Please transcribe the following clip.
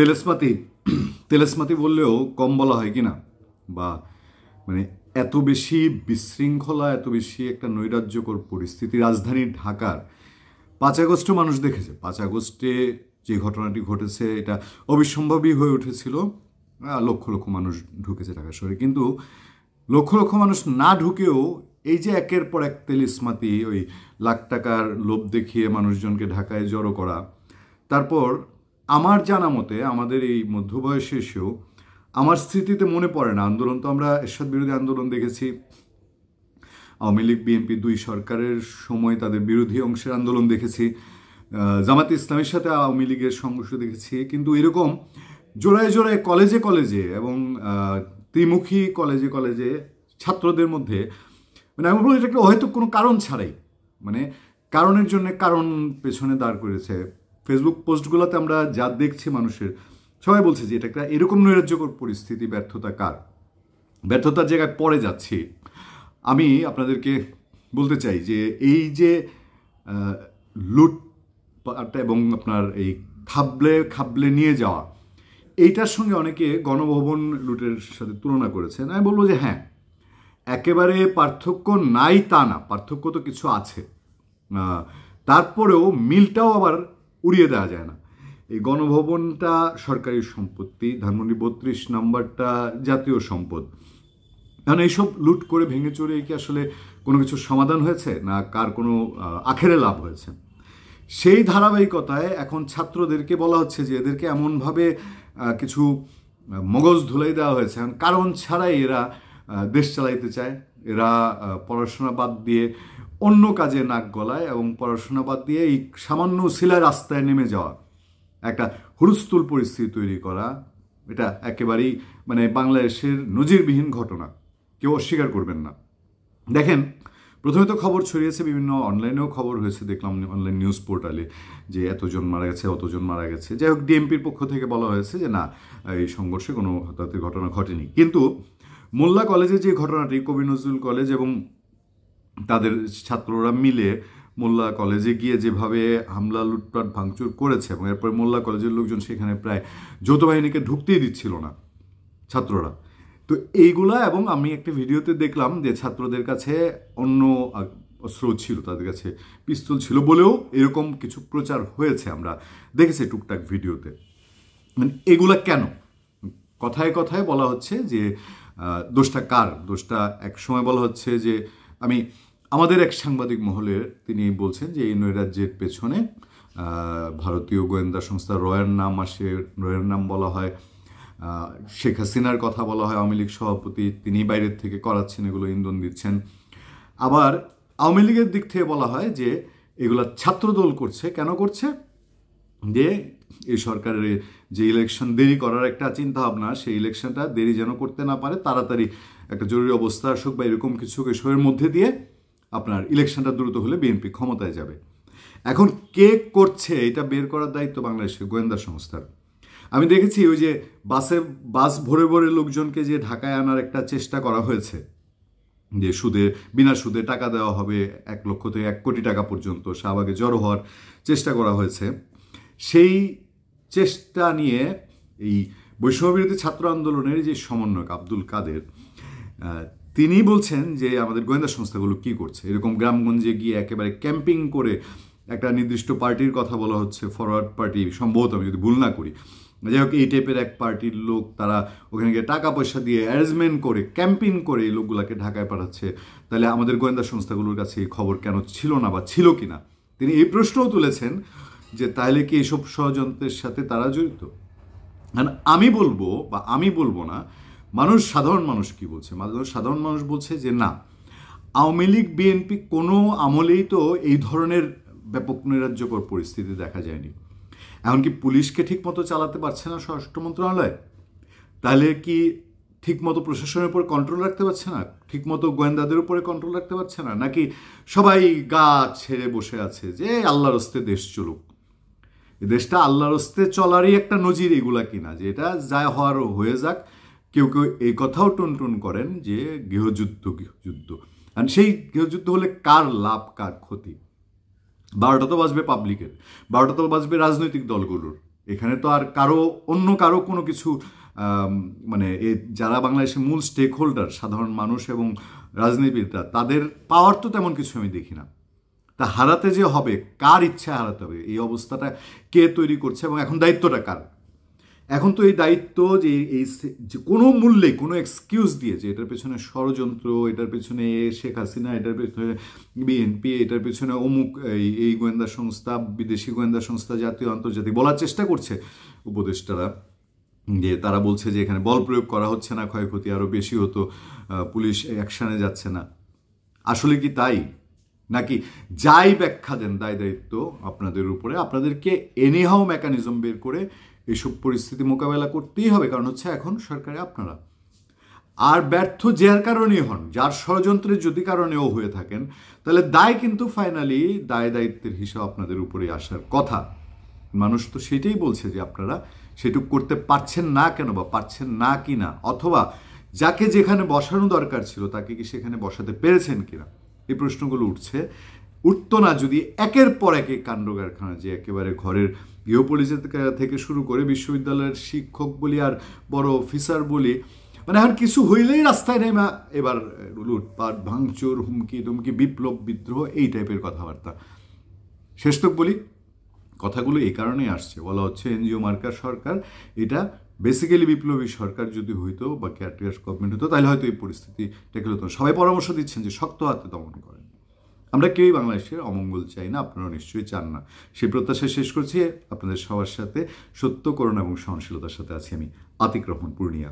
তেলেস্মাতি তেলেস্মাতি বললেও কম বলা হয় কি না? বা মানে এত বেশি বিশৃঙ্খলা, এত বেশি একটা নৈরাজ্যকর পরিস্থিতি রাজধানী ঢাকার 5 আগস্টও মানুষ দেখেছে। 5 আগস্টে যে ঘটনাটি ঘটেছে এটা অবিসম্ভাবী হয়ে উঠেছিল। লক্ষ লক্ষ মানুষ ঢুকেছে ঢাকা শহরে, কিন্তু লক্ষ লক্ষ মানুষ না ঢুকেও এই যে একের পর এক তেলিস্মাতি, ওই লাখ টাকার লোভ দেখিয়ে মানুষজনকে ঢাকায় জড়ো করা। তারপর আমার জানা মতে আমাদের এই মধ্যবয়সে এসেও আমার স্মৃতিতে মনে পড়ে না, আন্দোলন তো আমরা এরশাদ বিরোধী আন্দোলন দেখেছি, আওয়ামী লীগ বিএনপি দুই সরকারের সময় তাদের বিরোধী অংশের আন্দোলন দেখেছি, জামাতে ইসলামের সাথে আওয়ামী লীগের সংঘর্ষ দেখেছি, কিন্তু এরকম জোড়ায় জোড়ায় কলেজে কলেজে এবং ত্রিমুখী কলেজে কলেজে ছাত্রদের মধ্যে মানে আমি বলবো এটা হয়তো কোনো কারণ ছাড়াই, মানে কারণের জন্য কারণ পেছনে দাঁড় করেছে। ফেসবুক পোস্টগুলোতে আমরা যা দেখছি মানুষের, সবাই বলছে যে এটা একটা এরকম নৈরাজ্যকর পরিস্থিতি, ব্যর্থতা কার? ব্যর্থতার জায়গায় পড়ে যাচ্ছি। আমি আপনাদেরকে বলতে চাই যে এই যে লুট এবং আপনার এই খাবলে নিয়ে যাওয়া, এইটার সঙ্গে অনেকে গণভবন লুটের সাথে তুলনা করেছেন। আমি বলবো যে হ্যাঁ, একেবারে পার্থক্য নাই তা না, পার্থক্য তো কিছু আছে। তারপরেও মিলটাও আবার উড়িয়ে দেওয়া যায় না। এই গণভবনটা সরকারি সম্পত্তি, ধানমন্ডি 32 নম্বরটা জাতীয় সম্পদ। কারণ এইসব লুট করে ভেঙে চড়ে কি আসলে কোনো কিছুর সমাধান হয়েছে, না কার কোনো আখেরে লাভ হয়েছে? সেই ধারাবাহিকতায় এখন ছাত্রদেরকে বলা হচ্ছে যে এদেরকে এমনভাবে কিছু মগজ ধুলাই দেওয়া হয়েছে, কারণ ছাড়াই এরা দেশ চালাইতে চায়। এরা পড়াশোনা বাদ দিয়ে অন্য কাজে নাক গলায় এবং পড়াশোনা বাদ দিয়ে এই সামান্য শিলার রাস্তায় নেমে যাওয়া, একটা হুলস্থুল পরিস্থিতি তৈরি করা, এটা একেবারেই মানে বাংলাদেশের নজিরবিহীন ঘটনা, কেউ অস্বীকার করবেন না। দেখেন, প্রথমে তো খবর ছড়িয়েছে, বিভিন্ন অনলাইনেও খবর হয়েছে, দেখলাম অনলাইন নিউজ পোর্টালে যে এতজন মারা গেছে, অতজন মারা গেছে। যাই হোক, ডিএমপির পক্ষ থেকে বলা হয়েছে যে না, এই সংঘর্ষে কোনো হতাহতের ঘটনা ঘটেনি। কিন্তু মোল্লা কলেজে যে ঘটনাটি, কবি নজরুল কলেজ এবং তাদের ছাত্ররা মিলে মোল্লা কলেজে গিয়ে যেভাবে হামলা, লুটপাট, ভাঙচুর করেছে এবং এরপরে মোল্লা কলেজের লোকজন সেখানে প্রায় যৌথ বাহিনীকে ঢুকতেই দিচ্ছিল না ছাত্ররা। তো এইগুলা, এবং আমি একটা ভিডিওতে দেখলাম যে ছাত্রদের কাছে অন্য অস্ত্র ছিল, তাদের কাছে পিস্তল ছিল বলেও এরকম কিছু প্রচার হয়েছে, আমরা দেখেছি টুকটাক ভিডিওতে। মানে এগুলা কেন? কথায় কথায় বলা হচ্ছে যে দোষটা কার? দোষটা এক সময় বলা হচ্ছে যে আমাদের এক সাংবাদিক মহলের তিনি বলছেন যে এই নৈরাজ্যের পেছনে ভারতীয় গোয়েন্দা সংস্থা রয়ের নাম আসে, রয়ের নাম বলা হয়, শেখ হাসিনার কথা বলা হয়, আওয়ামী লীগ সভাপতি তিনি বাইরের থেকে করাচ্ছেন, এগুলো ইন্ধন দিচ্ছেন। আবার আওয়ামী লীগের দিক থেকে বলা হয় যে এগুলা ছাত্রদল করছে। কেন করছে? যে এই সরকারের যে ইলেকশন দেরি করার একটা চিন্তা ভাবনা, সেই ইলেকশনটা দেরি যেন করতে না পারে, তাড়াতাড়ি একটা জরুরি অবস্থা আসুক বা এরকম কিছু এসবের মধ্যে দিয়ে আপনার ইলেকশনটা দ্রুত হলে বিএনপি ক্ষমতায় যাবে। এখন কে করছে এটা বের করার দায়িত্ব বাংলাদেশের গোয়েন্দা সংস্থার। আমি দেখেছি ওই যে বাস ভরে ভরে লোকজনকে যে ঢাকায় আনার একটা চেষ্টা করা হয়েছে, যে বিনা সুদে টাকা দেওয়া হবে, 1 লক্ষ থেকে 1 কোটি টাকা পর্যন্ত শাহবাগে জড়ো হওয়ার চেষ্টা করা হয়েছে। সেই চেষ্টা নিয়ে এই বৈষম্যবিরোধী ছাত্র আন্দোলনের যে সমন্বয়ক আব্দুল কাদের, তিনি বলছেন যে আমাদের গোয়েন্দা সংস্থাগুলো কি করছে। এরকম গ্রামগঞ্জে গিয়ে একেবারে ক্যাম্পিং করে একটা নির্দিষ্ট পার্টির কথা বলা হচ্ছে, ফরওয়ার্ড পার্টি সম্ভবত, আমি যদি ভুল না করি। যাই হোক, এই টাইপের এক পার্টির লোক, তারা ওখানে গিয়ে টাকা পয়সা দিয়ে অ্যারেঞ্জমেন্ট করে ক্যাম্পিং করে এই লোকগুলাকে ঢাকায় পাঠাচ্ছে। তাহলে আমাদের গোয়েন্দা সংস্থাগুলোর কাছে এই খবর কেন ছিল না, বা ছিল কিনা? তিনি এই প্রশ্নও তুলেছেন যে তাহলে কি এইসব ষড়যন্ত্রের সাথে তারা জড়িত? আমি বলবো না, সাধারণ মানুষ কি বলছে? সাধারণ মানুষ বলছে যে না, আওয়ামী লীগ বিএনপি কোনো আমলেই তো এই ধরনের ব্যাপক নৈরাজ্যকর পরিস্থিতি দেখা যায়নি। এমনকি পুলিশকে ঠিকমতো চালাতে পারছে না স্বরাষ্ট্র মন্ত্রণালয়, তাহলে কি ঠিকমতো প্রশাসনের উপর কন্ট্রোল রাখতে পারছে না, ঠিকমতো গোয়েন্দাদের উপরে কন্ট্রোল রাখতে পারছে না, নাকি সবাই গা ছেড়ে বসে আছে যে আল্লাহর হস্তে দেশ চলুক? দেশটা আল্লাহর হস্তে চলারই একটা নজির এগুলা কিনা, যে এটা যা হওয়ার হয়ে যাক। কেউ কেউ এই কথাও টুনটুন করেন যে গৃহযুদ্ধ। আর সেই গৃহযুদ্ধ হলে কার লাভ, কার ক্ষতি? 12টা তো বাজবে পাবলিকের, 12টা তো বাজবে রাজনৈতিক দলগুলোর। এখানে তো আর অন্য কারো কোনো কিছু মানে যারা বাংলাদেশের মূল স্টেক হোল্ডার সাধারণ মানুষ এবং রাজনীতিবিদরা, তাদের পাওয়ার তো তেমন কিছু আমি দেখি না। তা হারাতে যে হবে, কার ইচ্ছা হারাতে হবে, এই অবস্থাটা কে তৈরি করছে এবং এখন দায়িত্বটা কার? এখন তো এই দায়িত্ব যে কোনো মূল্যে কোনো এক্সকিউজ দিয়ে যে এটার পেছনে ষড়যন্ত্র, এটার পেছনে শেখ হাসিনা, এটার পেছনে বিএনপি, এটার পেছনে অমুক এই গোয়েন্দা সংস্থা, বিদেশি গোয়েন্দা সংস্থা, জাতীয় আন্তর্জাতিক বলার চেষ্টা করছে উপদেষ্টারা, যে তারা বলছে যে এখানে বল প্রয়োগ করা হচ্ছে না, ক্ষয়ক্ষতি আরও বেশি হতো, পুলিশ অ্যাকশানে যাচ্ছে না। আসলে কি তাই? নাকি যাই ব্যাখ্যা দেন দায় দায়িত্ব আপনাদের উপরে, আপনাদেরকে এনিহাও মেকানিজম বের করে এইসব পরিস্থিতি মোকাবেলা করতেই হবে, কারণ হচ্ছে এখন সরকারে আপনারা। আর ব্যর্থ যার কারণেই হন, যার ষড়যন্ত্রের যদি কারণেও হয়ে থাকেন, তাহলে দায় কিন্তু ফাইনালি দায় দায়িত্বের হিসাব আপনাদের উপরে আসার কথা। মানুষ তো সেটাই বলছে যে আপনারা সেটুকু করতে পারছেন না কেন, বা পারছেন না কি না, অথবা যাকে যেখানে বসানো দরকার ছিল তাকে কি সেখানে বসাতে পেরেছেন কিনা, এই প্রশ্নগুলো উঠতো না যদি একের পর এক কাণ্ড কারখানা, যে একেবারে ঘরের গৃহপরিচারিকা থেকে শুরু করে বিশ্ববিদ্যালয়ের শিক্ষক বলি আর বড় অফিসার বলি, মানে এখন কিছু হইলেই রাস্তায় নেমে এবার লুটপাট, ভাঙচুর, হুমকি ধুমকি, বিপ্লব, বিদ্রোহ, এই টাইপের কথাবার্তা। শেষ তো বলি, কথাগুলো এই কারণেই আসছে, বলা হচ্ছে এনজিও মার্কার সরকার, এটা বেসিক্যালি বিপ্লবী সরকার যদি হইতো বা ক্যাটেরিয়াস গভর্নমেন্ট হতো, তাহলে হয়তো এই পরিস্থিতি টেকেল হতো। সবাই পরামর্শ দিচ্ছেন যে শক্ত হাতে দমন করেন। আমরা কেউই বাংলাদেশের অমঙ্গল চাই না, আপনারা নিশ্চয়ই চান না। সেই প্রত্যাশা শেষ করছি। আপনাদের সবার সাথে সত্য, করুণা এবং সহনশীলতার সাথে আছি আমি, আতিক রহমান পূর্ণিয়া।